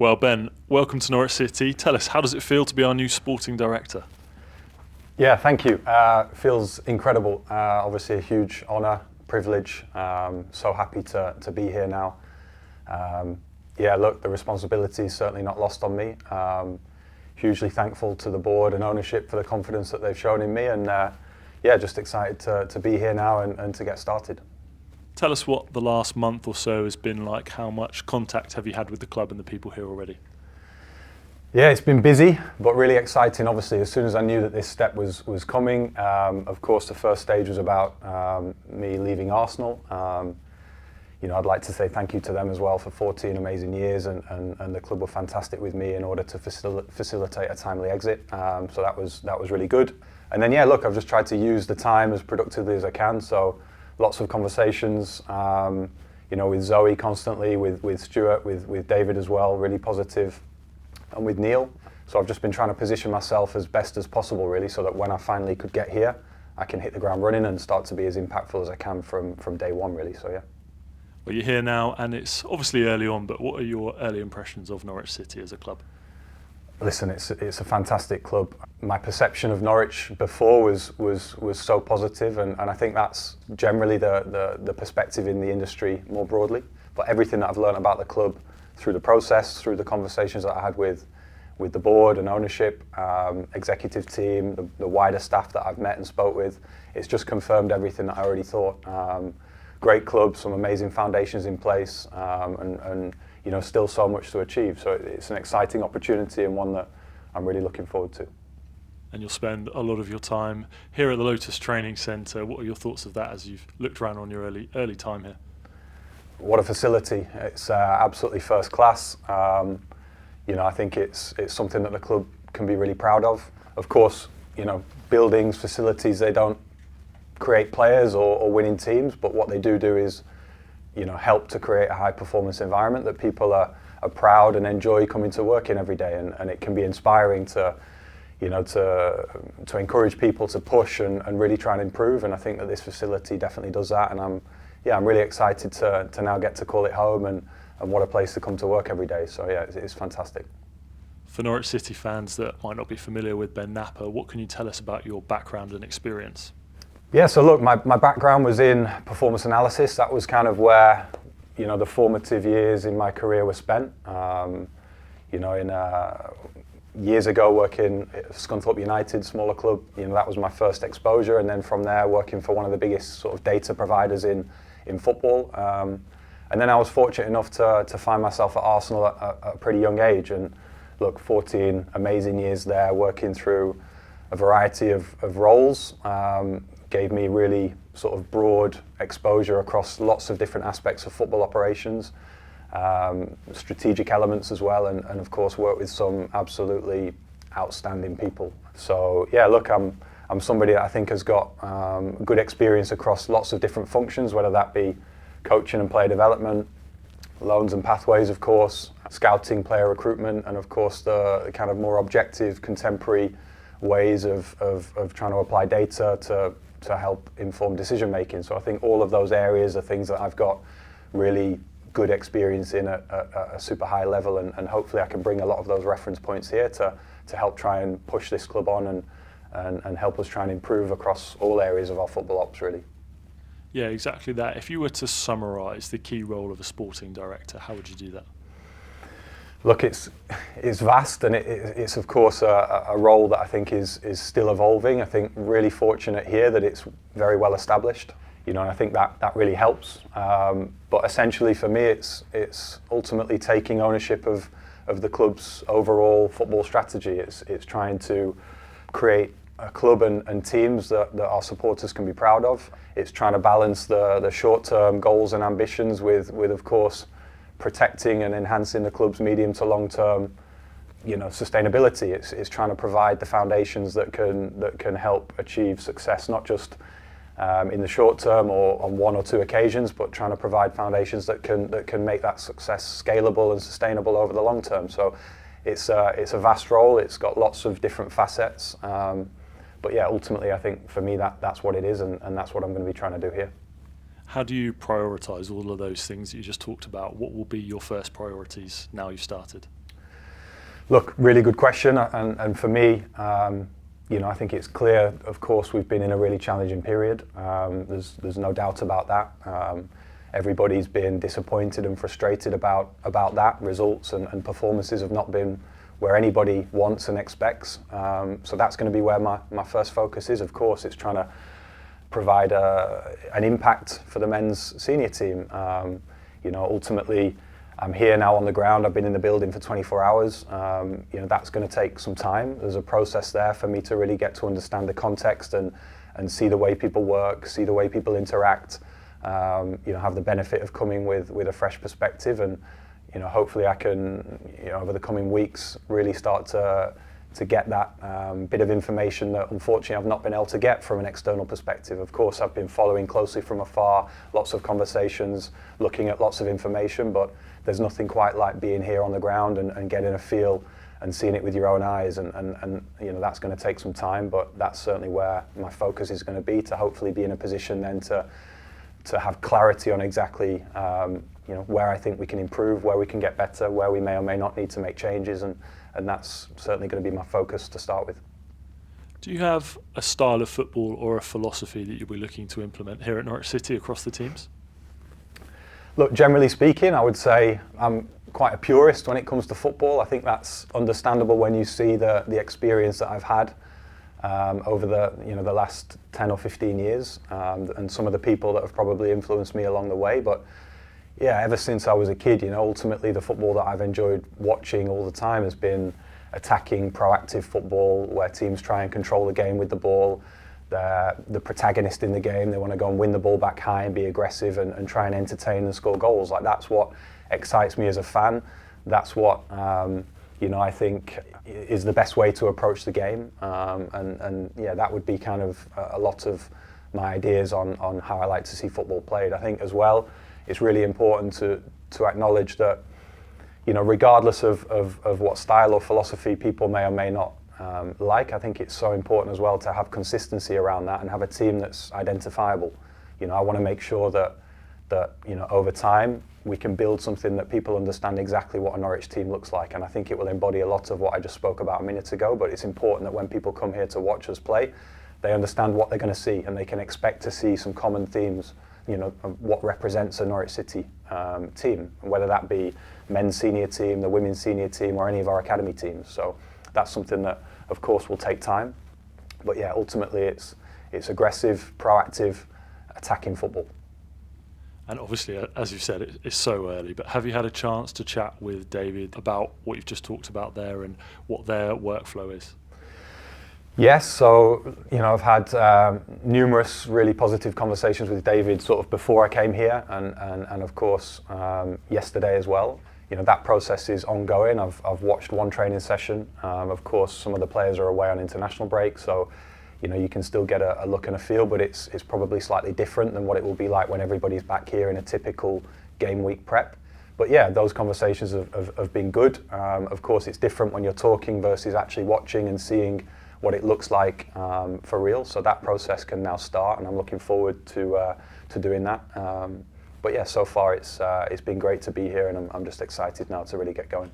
Well, Ben, welcome to Norwich City. Tell us, how does it feel to be our new sporting director? Yeah, thank you. Feels incredible. Obviously a huge honour, privilege. So happy to be here now. Yeah, look, the responsibility is certainly not lost on me. Hugely thankful to the board and ownership for the confidence that they've shown in me, and yeah, just excited to be here now and to get started. Tell us what the last month or so has been like. How much contact have you had with the club and the people here already? Yeah, it's been busy, but really exciting. Obviously, as soon as I knew that this step was coming, of course, the first stage was about me leaving Arsenal. You know, I'd like to say thank you to them as well for 14 amazing years, and the club were fantastic with me in order to facilitate a timely exit. So that was really good. And then yeah, look, I've just tried to use the time as productively as I can. So lots of conversations, you know, with Zoe constantly, with Stuart, with David as well, really positive, and with Neil. So I've just been trying to position myself as best as possible, really, so that when I finally could get here, I can hit the ground running and start to be as impactful as I can from day one, really. So yeah. Well, you're here now, and it's obviously early on, but what are your early impressions of Norwich City as a club? Listen, it's a fantastic club. My perception of Norwich before was so positive, and I think that's generally the perspective in the industry more broadly. But everything that I've learned about the club through the process, through the conversations that I had with the board and ownership, executive team, the wider staff that I've met and spoke with, it's just confirmed everything that I already thought. Great club, some amazing foundations in place, and you know, still so much to achieve. So it's an exciting opportunity and one that I'm really looking forward to. And you'll spend a lot of your time here at the Lotus training centre. What are your thoughts of that as you've looked around on your early time here? What a facility. It's absolutely first class. You know, I think it's something that the club can be really proud of. Of course, you know, buildings, facilities, they don't create players or winning teams, but what they do is, you know, help to create a high performance environment that people are proud and enjoy coming to work in every day, and it can be inspiring to, you know, to encourage people to push and really try and improve, and I think that this facility definitely does that, and I'm really excited to now get to call it home, and what a place to come to work every day. So yeah, it's fantastic. For Norwich City fans that might not be familiar with Ben Knapper, what can you tell us about your background and experience? Yeah, so look, my background was in performance analysis. That was kind of where, you know, the formative years in my career were spent. You know, years ago working at Scunthorpe United, smaller club, you know, that was my first exposure, and then from there working for one of the biggest sort of data providers in football. And then I was fortunate enough to find myself at Arsenal at a pretty young age, and look, 14 amazing years there, working through a variety of roles. Gave me really sort of broad exposure across lots of different aspects of football operations, strategic elements as well, and of course worked with some absolutely outstanding people. So yeah, look, I'm somebody that I think has got good experience across lots of different functions, whether that be coaching and player development, loans and pathways, of course, scouting, player recruitment, and of course the kind of more objective, contemporary ways of trying to apply data to help inform decision making. So I think all of those areas are things that I've got really good experience in at a super high level, and hopefully I can bring a lot of those reference points here to help try and push this club on and help us try and improve across all areas of our football ops, really. Yeah, exactly that. If you were to summarise the key role of a sporting director, how would you do that? Look, it's vast, and it's of course a role that I think is still evolving. I think really fortunate here that it's very well established, you know, and I think that really helps. But essentially for me, it's ultimately taking ownership of the club's overall football strategy. It's trying to create a club and teams that our supporters can be proud of. It's trying to balance the short-term goals and ambitions with of course protecting and enhancing the club's medium to long-term, you know, sustainability. It's trying to provide the foundations that can help achieve success, not just in the short term or on one or two occasions, but trying to provide foundations that can make that success scalable and sustainable over the long term. So it's a vast role. It's got lots of different facets. But yeah, ultimately, I think for me that's what it is, and that's what I'm going to be trying to do here. How do you prioritise all of those things that you just talked about? What will be your first priorities now you've started? Look, really good question, and for me, I think it's clear. Of course, we've been in a really challenging period. There's no doubt about that. Everybody's been disappointed and frustrated about that. Results and performances have not been where anybody wants and expects. So that's going to be where my first focus is. Of course, it's trying to provide an impact for the men's senior team. Ultimately, I'm here now on the ground. I've been in the building for 24 hours. That's going to take some time. There's a process there for me to really get to understand the context and see the way people work, see the way people interact. Have the benefit of coming with a fresh perspective, and hopefully I can, over the coming weeks, really start to get that bit of information that unfortunately I've not been able to get from an external perspective. Of course, I've been following closely from afar, lots of conversations, looking at lots of information, but there's nothing quite like being here on the ground and getting a feel and seeing it with your own eyes, and that's going to take some time, but that's certainly where my focus is going to be, to hopefully be in a position then to have clarity on exactly where I think we can improve, where we can get better, where we may or may not need to make changes, and that's certainly going to be my focus to start with. Do you have a style of football or a philosophy that you'll be looking to implement here at Norwich City across the teams? Look, generally speaking, I would say I'm quite a purist when it comes to football. I think that's understandable when you see the experience that I've had over the last 10 or 15 years, and some of the people that have probably influenced me along the way. But yeah, ever since I was a kid, ultimately the football that I've enjoyed watching all the time has been attacking, proactive football, where teams try and control the game with the ball. They're the protagonist in the game. They want to go and win the ball back high and be aggressive and try and entertain and score goals. Like, that's what excites me as a fan. That's what I think is the best way to approach the game. And that would be kind of a lot of my ideas on how I like to see football played. I think as well, it's really important to acknowledge that, regardless of what style or philosophy people may or may not I think it's so important as well to have consistency around that and have a team that's identifiable. I want to make sure that over time we can build something that people understand exactly what a Norwich team looks like, and I think it will embody a lot of what I just spoke about a minute ago. But it's important that when people come here to watch us play, they understand what they're going to see, and they can expect to see some common themes, of what represents a Norwich City team, whether that be men's senior team, the women's senior team, or any of our academy teams. So that's something that, of course, will take time. But yeah, ultimately it's aggressive, proactive, attacking football. And obviously, as you've said, it's so early, but have you had a chance to chat with David about what you've just talked about there and what their workflow is? Yes, so I've had numerous really positive conversations with David sort of before I came here, and of course yesterday as well. That process is ongoing. I've watched one training session. Of course, some of the players are away on international break, so you can still get a look and a feel, but it's probably slightly different than what it will be like when everybody's back here in a typical game week prep. But yeah, those conversations have been good. Of course, it's different when you're talking versus actually watching and seeing what it looks like for real. So that process can now start, and I'm looking forward to doing that. But yeah, so far it's been great to be here, and I'm just excited now to really get going.